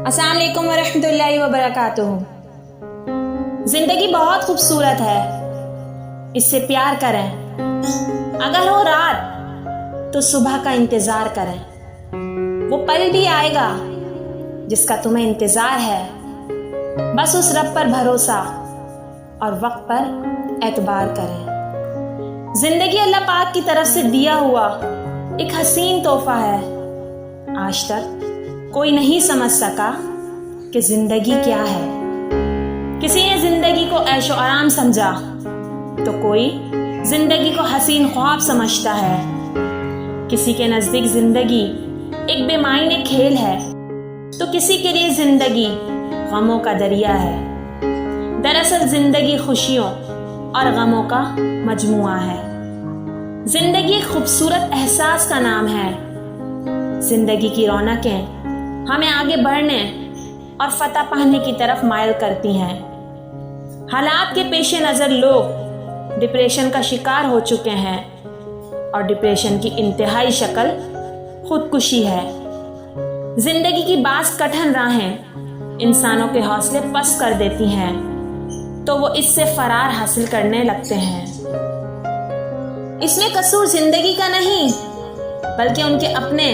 अस्सलाम वालेकुम वरहमतुल्लाहि वबरकातुहू। जिंदगी बहुत खूबसूरत है, इससे प्यार करें। अगर हो रात तो सुबह का इंतजार करें। वो पल भी आएगा जिसका तुम्हें इंतजार है। बस उस रब पर भरोसा और वक्त पर एतबार करें। जिंदगी अल्लाह पाक की तरफ से दिया हुआ एक हसीन तोहफा है। आज तक कोई नहीं समझ सका कि जिंदगी क्या है। किसी ने जिंदगी को ऐशो आराम समझा तो कोई जिंदगी को हसीन ख्वाब समझता है। किसी के नजदीक जिंदगी एक बेमायने खेल है तो किसी के लिए जिंदगी गमों का दरिया है। दरअसल जिंदगी खुशियों और गमों का मजमुआ है। जिंदगी एक खूबसूरत एहसास का नाम है। जिंदगी की रौनकें हमें आगे बढ़ने और फतह पाने की तरफ माइल करती हैं। हालात के पेश नज़र लोग डिप्रेशन का शिकार हो चुके हैं और डिप्रेशन की इंतहाई शक्ल खुदकुशी है। जिंदगी की बास कठिन राहें इंसानों के हौसले पस्त कर देती हैं तो वो इससे फरार हासिल करने लगते हैं। इसमें कसूर जिंदगी का नहीं बल्कि उनके अपने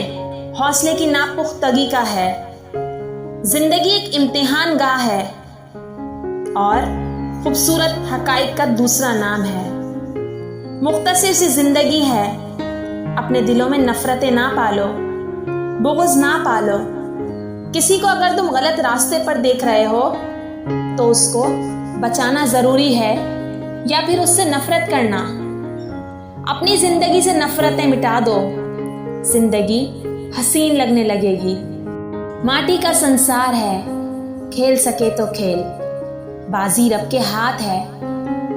हौसले की नापुख्तगी का है। जिंदगी एक इम्तिहान गाह है और खूबसूरत हकाइक का दूसरा नाम है। मुख्तसर सी जिंदगी है, अपने दिलों में नफरतें ना पालो, बुग़्ज़ ना पालो। किसी को अगर तुम गलत रास्ते पर देख रहे हो तो उसको बचाना जरूरी है या फिर उससे नफरत करना। अपनी जिंदगी से नफरतें मिटा दो, जिंदगी हसीन लगने लगेगी। माटी का संसार है, खेल सके तो खेल, बाजी रब के हाथ है,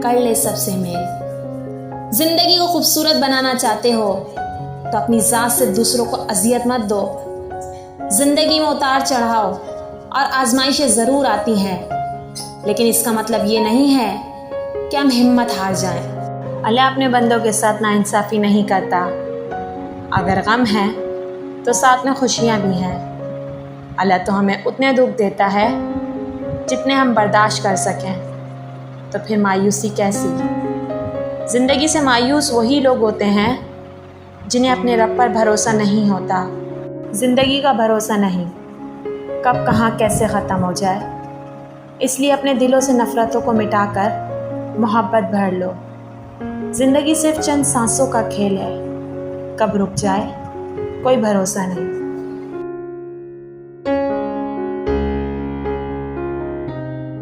कर ले सबसे मेल। जिंदगी को खूबसूरत बनाना चाहते हो तो अपनी जात से दूसरों को अजियत मत दो। जिंदगी में उतार चढ़ाव और आजमाइशें जरूर आती हैं, लेकिन इसका मतलब ये नहीं है कि हम हिम्मत हार जाएं। अल्लाह अपने बंदों के साथ नाइंसाफ़ी नहीं करता। अगर गम है तो साथ में खुशियाँ भी हैं। अल्लाह तो हमें उतने दुख देता है जितने हम बर्दाश्त कर सकें। तो फिर मायूसी कैसी? ज़िंदगी से मायूस वही लोग होते हैं जिन्हें अपने रब पर भरोसा नहीं होता। ज़िंदगी का भरोसा नहीं, कब कहाँ कैसे ख़त्म हो जाए। इसलिए अपने दिलों से नफ़रतों को मिटाकर मोहब्बत भर लो। ज़िंदगी सिर्फ चंद सांसों का खेल है, कब रुक जाए कोई भरोसा नहीं।